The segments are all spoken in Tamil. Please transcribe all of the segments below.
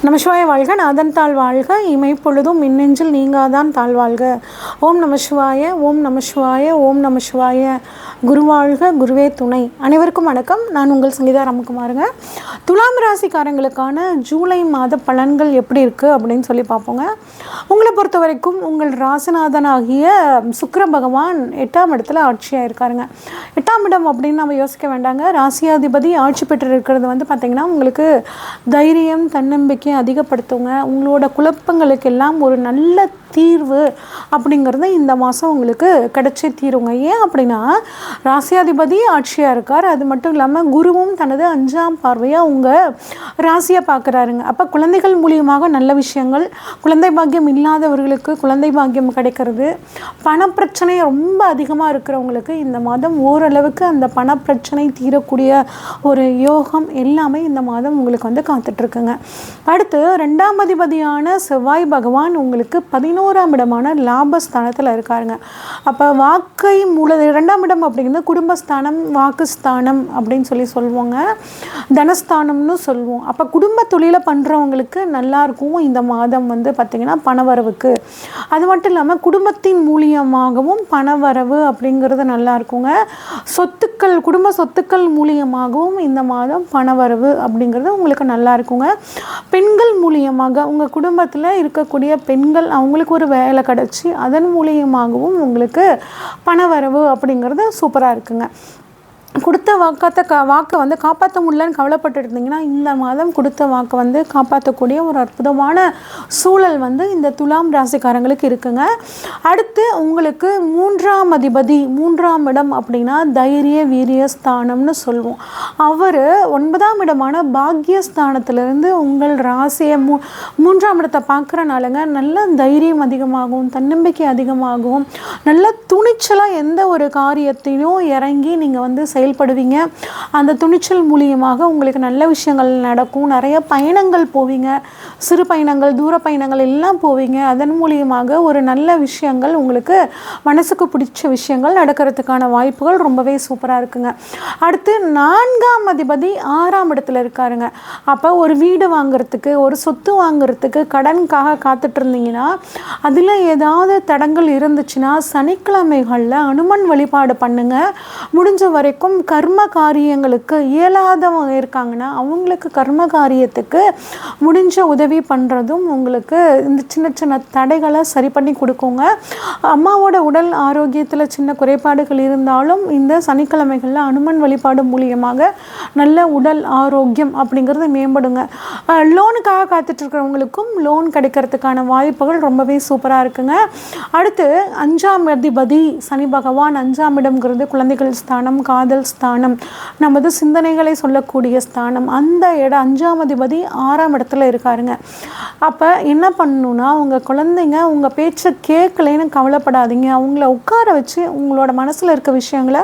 நமசிவாய வாழ்க, நாதன் தாழ் வாழ்க, இமைப்பொழுதும் மின்னெஞ்சில் நீங்காதான் தாழ்வாழ்க. ஓம் நம சிவாய, ஓம் நம சிவாய, ஓம் நம சிவாய. குருவாழ்க, குருவே துணை. அனைவருக்கும் வணக்கம். நான் உங்கள் சங்கீதா ராமகுமாருங்க. துலாம் ராசிக்காரங்களுக்கான ஜூலை மாத பலன்கள் எப்படி இருக்குது அப்படின்னு சொல்லி பார்ப்போங்க. உங்களை பொறுத்த வரைக்கும் உங்கள் ராசிநாதனாகிய சுக்கிர பகவான் 8ஆம் இடத்துல ஆட்சியாக இருக்காருங்க. 8ஆம் இடம் அப்படின்னு நம்ம யோசிக்க வேண்டாங்க. ராசியாதிபதி ஆட்சி பெற்று இருக்கிறது பார்த்திங்கன்னா உங்களுக்கு தைரியம், தன்னம்பிக்கை அதிகப்படுத்துங்க. உங்களோட குழப்பங்களுக்கு எல்லாம் ஒரு நல்ல தீர்வு அப்படிங்கிறது இந்த மாதம் உங்களுக்கு கிடைச்சே தீருங்க. ஏன் அப்படின்னா ராசியாதிபதி ஆட்சியாக இருக்கார். அது மட்டும் இல்லாமல் குருவும் தனது 5ஆம் பார்வையாக உங்கள் ராசியை பார்க்குறாருங்க. அப்போ குழந்தைகள் மூலியமாக நல்ல விஷயங்கள், குழந்தை பாக்கியம் இல்லாதவர்களுக்கு குழந்தை பாக்கியம் கிடைக்கிறது, பணப்பிரச்சனை ரொம்ப அதிகமாக இருக்கிறவங்களுக்கு இந்த மாதம் ஓரளவுக்கு அந்த பணப்பிரச்சனை தீரக்கூடிய ஒரு யோகம் எல்லாமே இந்த மாதம் உங்களுக்கு காத்துட்ருக்குங்க. அடுத்து 2ஆம் அதிபதியான செவ்வாய் பகவான் உங்களுக்கு 11ஆம் இடமான லாபஸ்தானத்தில் இருக்காருங்க. அப்போ வாக்கை 2ஆம் இடம் அப்படிங்கிறது குடும்பஸ்தானம், வாக்குஸ்தானம் அப்படின்னு சொல்லுவோங்க, தனஸ்தானம்னு சொல்லுவோம். அப்போ குடும்ப தொழிலை பண்ணுறவங்களுக்கு நல்லாயிருக்கும் இந்த மாதம் பார்த்திங்கன்னா பணவரவுக்கு. அது மட்டும் இல்லாமல் குடும்பத்தின் மூலியமாகவும் பணவரவு அப்படிங்கிறது நல்லா இருக்குங்க. சொத்துக்கள், குடும்ப சொத்துக்கள் மூலியமாகவும் இந்த மாதம் பணவரவு அப்படிங்கிறது உங்களுக்கு நல்லா இருக்குங்க. பெண்கள் மூலியமாக உங்கள் குடும்பத்தில் இருக்கக்கூடிய பெண்கள் அவங்களுக்கு ஒரு வேலை கிடச்சி அதன் மூலியமாகவும் உங்களுக்கு பணவரவு அப்படிங்கிறது சூப்பராக இருக்குங்க. கொடுத்த வாக்கை காப்பாற்ற முடியலன்னு கவலைப்பட்டு இருந்தீங்கன்னா இந்த மாதம் கொடுத்த வாக்கை காப்பாற்றக்கூடிய ஒரு அற்புதமான சூழல் இந்த துலாம் ராசிக்காரங்களுக்கு இருக்குங்க. அடுத்து உங்களுக்கு 3ஆம் அதிபதி, 3ஆம் இடம் அப்படின்னா தைரிய வீரிய ஸ்தானம்னு சொல்லுவோம். அவர் 9ஆம் இடமான பாக்யஸ்தானத்திலிருந்து உங்கள் ராசியை 3ஆம் இடத்தை பார்க்குறனாலங்க நல்ல தைரியம் அதிகமாகவும், தன்னம்பிக்கை அதிகமாகவும், நல்ல துணிச்சலாக எந்த ஒரு காரியத்தையும் இறங்கி நீங்கள் செயல்படுவீங்க. அந்த துணிச்சல் மூலியமாக உங்களுக்கு நல்ல விஷயங்கள் நடக்கும். நிறைய பயணங்கள் போவீங்க, சிறு பயணங்கள், தூர பயணங்கள் எல்லாம் போவீங்க. அதன் மூலியமாக ஒரு நல்ல விஷயங்கள், உங்களுக்கு மனசுக்கு பிடிச்ச விஷயங்கள் நடக்கிறதுக்கான வாய்ப்புகள் ரொம்பவே சூப்பராக இருக்குங்க. அடுத்து 4ஆம் அதிபதி 6ஆம் இடத்துல இருக்காருங்க. அப்போ ஒரு வீடு வாங்குறதுக்கு, ஒரு சொத்து வாங்குறதுக்கு கடனுக்காக காத்துட்டு இருந்தீங்கன்னா அதில் ஏதாவது தடங்கள் இருந்துச்சுன்னா சனிக்கிழமைகளில் அனுமன் வழிபாடு பண்ணுங்க. முடிஞ்ச வரைக்கும் கர்ம காரியங்களுக்கு இயலாதவங்க இருக்காங்கன்னா அவங்களுக்கு கர்ம காரியத்துக்கு முடிஞ்ச உதவி பண்ணுறதும் உங்களுக்கு இந்த சின்ன சின்ன தடைகளை சரி பண்ணி கொடுக்குங்க. அம்மாவோட உடல் ஆரோக்கியத்தில் சின்ன குறைபாடுகள் இருந்தாலும் இந்த சனிக்கிழமைகளில் அனுமன் வழிபாடு மூலியமாக நல்ல உடல் ஆரோக்கியம் அப்படிங்கிறது மேம்படுங்க. லோனுக்காக காத்துட்ருக்கிறவங்களுக்கும் லோன் கிடைக்கிறதுக்கான வாய்ப்புகள் ரொம்பவே சூப்பராக இருக்குங்க. அடுத்து 5ஆம் அதிபதி சனி பகவான், 5ஆம் இடம்ங்கிறது குழந்தைகள் ஸ்தானம், காதல் ஸ்தானம், நமது சிந்தனைகளை சொல்லக்கூடிய ஸ்தானம். அந்த இடம் 5ஆம் அதிபதி 6ஆம் இடத்துல இருக்காருங்க. அப்போ என்ன பண்ணணும்னா உங்கள் குழந்தைங்க உங்கள் பேச்சை கேட்கலைன்னு கவலைப்படாதீங்க. அவங்கள உட்கார வச்சு உங்களோட மனசில் இருக்க விஷயங்களை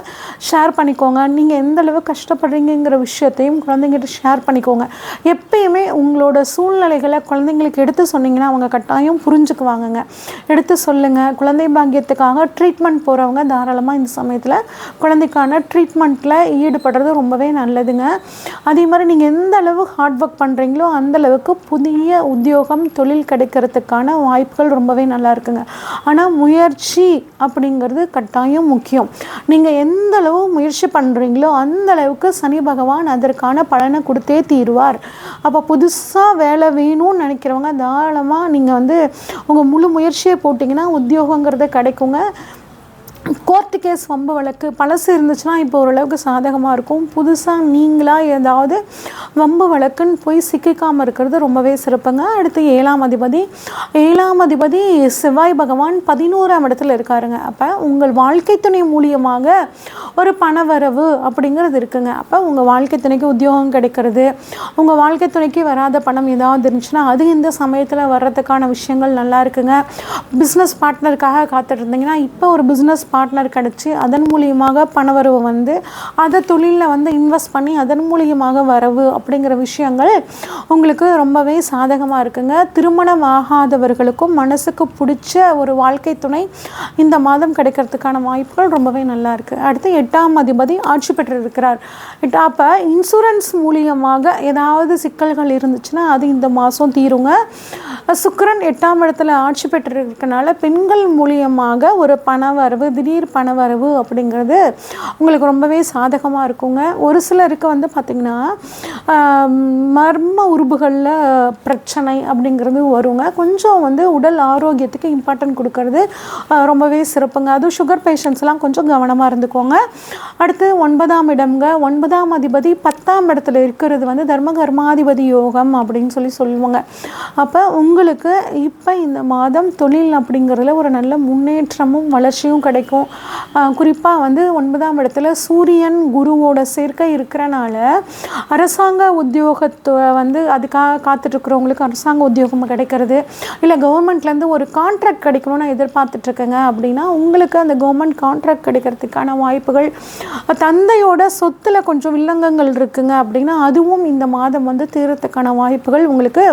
ஷேர் பண்ணிக்கோங்க. நீங்கள் எந்த அளவு கஷ்டப்படுறீங்கிற விஷயத்தையும் குழந்தைங்கிட்ட ஷேர் பண்ணிக்கோங்க. எப்பயுமே உங்களோட சூழ்நிலைகளை குழந்தைங்களுக்கு எடுத்து சொன்னீங்கன்னா அவங்க கட்டாயம் புரிஞ்சுக்குவாங்கங்க. எடுத்து சொல்லுங்கள். குழந்தை பாக்கியத்துக்காக ட்ரீட்மெண்ட் போகிறவங்க தாராளமாக இந்த சமயத்தில் குழந்தைக்கான ட்ரீட்மெண்ட்டில் ஈடுபடுறது ரொம்பவே நல்லதுங்க. அதே மாதிரி நீங்கள் எந்த அளவு ஹார்ட் ஒர்க் பண்ணுறீங்களோ அந்தளவுக்கு புதிய உத்தியோகம், தொழில் கிடைக்கிறதுக்கான வாய்ப்புகள் ரொம்பவே நல்லா இருக்குங்க. ஆனால் முயற்சி அப்படிங்கிறது கட்டாயம் முக்கியம். நீங்கள் எந்த அளவு முயற்சி பண்ணுறீங்களோ அந்த அளவுக்கு சனி பகவான் அதற்கான பலனை கொடுத்தே தீருவார். அப்போ புதுசாக வேலை வேணும்னு நினைக்கிறவங்க தாராளமாக நீங்கள் உங்கள் முழு முயற்சியை போட்டிங்கன்னா உத்தியோகங்கிறது கிடைக்குங்க. கோர்ட்டு கேஸ், வம்பு வழக்கு பழசு இருந்துச்சுன்னா இப்போ ஓரளவுக்கு சாதகமாக இருக்கும். புதுசாக நீங்களாக ஏதாவது வம்பு வழக்குன்னு போய் சிக்கிக்காமல் இருக்கிறது ரொம்பவே சிறப்புங்க. அடுத்து 7ஆம் அதிபதி செவ்வாய் பகவான் 11ஆம் இடத்துல இருக்காருங்க. அப்போ உங்கள் வாழ்க்கை துணை மூலியமாக ஒரு பணவரவு அப்படிங்கிறது இருக்குங்க. அப்போ உங்கள் வாழ்க்கை துணைக்கு உத்தியோகம் கிடைக்கிறது, உங்கள் வாழ்க்கை துணைக்கு வராத பணம் ஏதாவது இருந்துச்சுன்னா அது இந்த சமயத்தில் வர்றதுக்கான விஷயங்கள் நல்லா இருக்குங்க. பிஸ்னஸ் பார்ட்னருக்காக காத்துட்டு இருந்தீங்கன்னா இப்போ ஒரு பிஸ்னஸ் பார்ட்னர் கிடச்சி அதன் மூலியமாக பணவரவு வந்து அதை தொழிலில் வந்து இன்வெஸ்ட் பண்ணி அதன் மூலியமாக வரவு அப்படிங்கிற விஷயங்கள் உங்களுக்கு ரொம்பவே சாதகமாக இருக்குங்க. திருமணம் ஆகாதவர்களுக்கும் மனசுக்கு பிடிச்ச ஒரு வாழ்க்கை துணை இந்த மாதம் கிடைக்கிறதுக்கான வாய்ப்புகள் ரொம்பவே நல்லா இருக்குது. அடுத்து 8ஆம் அதிபதி ஆட்சி பெற்றிருக்கிறார். அப்போ இன்சூரன்ஸ் மூலியமாக ஏதாவது சிக்கல்கள் இருந்துச்சுன்னா அது இந்த மாதம் தீருங்க. சுக்கிரன் 8ஆம் இடத்துல ஆட்சி பெற்றிருக்கனால பெண்கள் மூலியமாக ஒரு பணவரவு, திடீர் பணவரவு அப்படிங்கிறது உங்களுக்கு ரொம்பவே சாதகமாக இருக்குங்க. ஒரு சிலருக்கு வந்து பார்த்திங்கன்னா மர்ம உறுப்புகளில் பிரச்சனை அப்படிங்கிறது வருங்க. கொஞ்சம் வந்து உடல் ஆரோக்கியத்துக்கு இம்பார்ட்டன்ட் கொடுக்கறது ரொம்பவே சிறப்புங்க. அதுவும் சுகர் பேஷண்ட்ஸ்லாம் கொஞ்சம் கவனமாக இருந்துக்கோங்க. அடுத்து 9ஆம் இடம்ங்க. 9ஆம் அதிபதி 10ஆம் இடத்துல இருக்கிறது வந்து தர்ம கர்மாதிபதி யோகம் அப்படின்னு சொல்லுவாங்க. அப்போ உங்களுக்கு இப்போ இந்த மாதம் தொழில் அப்படிங்கிறதுல ஒரு நல்ல முன்னேற்றமும் வளர்ச்சியும் கிடைக்கும். குறிப்பாக வந்து 9ஆம் இடத்துல சூரியன் குருவோட சேர்க்கை இருக்கிறனால அரசாங்க உத்தியோகத்தை வந்து அதுக்காக காத்துட்ருக்குறவங்களுக்கு அரசாங்க உத்தியோகம் கிடைக்கிறது, இல்லை கவர்மெண்ட்லேருந்து ஒரு கான்ட்ராக்ட் கிடைக்கணும்னு எதிர்பார்த்துட்ருக்கேங்க அப்படின்னா உங்களுக்கு அந்த கவர்மெண்ட் கான்ட்ராக்ட் கிடைக்கிறதுக்கான வாய்ப்புகள், தந்தையோட சொத்தில் கொஞ்சம் வில்லங்கங்கள் இருக்குங்க அப்படின்னா அதுவும் இந்த மாதம் வந்து தீரத்துக்கான வாய்ப்புகள் உங்களுக்கு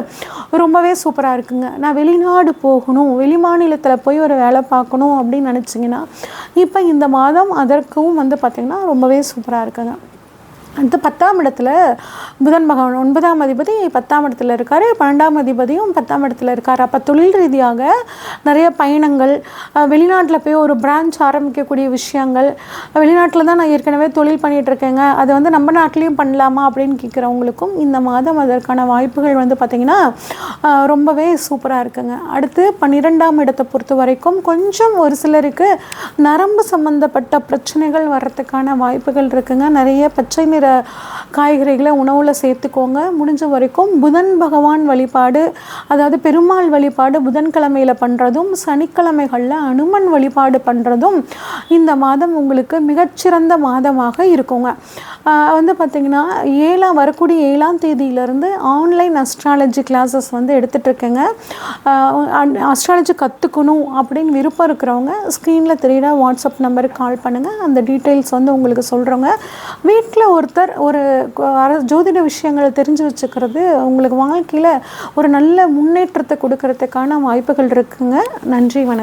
ரொம்பவே சூப்பராக இருக்குங்க. நான் வெளிநாடு போகணும், வெளி மாநிலத்தில் போய் ஒரு வேலை பார்க்கணும் அப்படின்னு நினச்சிங்கன்னா இப்போ இந்த மாதம் அதற்கும் வந்து பார்த்திங்கன்னா ரொம்பவே சூப்பராக இருக்குங்க. அடுத்து 10ஆம் இடத்துல புதன் பகவான் 9ஆம் அதிபதி 10ஆம் இடத்துல இருக்கார், 12ஆம் அதிபதியும் 10ஆம் இடத்துல இருக்கார். அப்போ தொழில் ரீதியாக நிறைய பயணங்கள், வெளிநாட்டில் போய் ஒரு பிரான்ச் ஆரம்பிக்கக்கூடிய விஷயங்கள், வெளிநாட்டில் தான் நான் ஏற்கனவே தொழில் பண்ணிகிட்ருக்கேங்க, அது வந்து நம்ம நாட்டிலையும் பண்ணலாமா அப்படின்னு கேட்குறவங்களுக்கும் இந்த மாதம் அதற்கான வாய்ப்புகள் வந்து பார்த்திங்கன்னா ரொம்பவே சூப்பராக இருக்குங்க. அடுத்து 12ஆம் இடத்தை பொறுத்த வரைக்கும் கொஞ்சம் ஒரு சிலருக்கு நரம்பு சம்மந்தப்பட்ட பிரச்சனைகள் வர்றதுக்கான வாய்ப்புகள் இருக்குங்க. நிறைய பச்சை நிற காய்கறிகளை உணவில் சேர்த்துக்கோங்க. முடிஞ்ச வரைக்கும் புதன் பகவான் வழிபாடு, அதாவது பெருமாள் வழிபாடு புதன்கிழமையில் பண்ணுறதும் சனிக்கிழமைகளில் அனுமன் வழிபாடு பண்ணுறதும் இந்த மாதம் உங்களுக்கு மிகச்சிறந்த மாதமாக இருக்குங்க. வந்து பார்த்திங்கன்னா வரக்கூடிய 7ஆம் தேதியிலேருந்து ஆன்லைன் அஸ்ட்ராலஜி கிளாஸஸ் வந்து எடுத்துகிட்ருக்கேங்க. அஸ்ட்ராலஜி கற்றுக்கணும் அப்படின்னு விருப்பம் இருக்கிறவங்க ஸ்க்ரீனில் தெரியுற வாட்ஸ்அப் நம்பருக்கு கால் பண்ணுங்கள். அந்த டீட்டெயில்ஸ் வந்து உங்களுக்கு சொல்கிறோங்க. வீட்டில் ஒருத்தர் ஒரு ஜோதிட விஷயங்களை தெரிஞ்சு வச்சுக்கிறது உங்களுக்கு வாழ்க்கையில் ஒரு நல்ல முன்னேற்றத்தை கொடுக்கறதுக்கான வாய்ப்புகள் இருக்குங்க. நன்றி, வணக்கம்.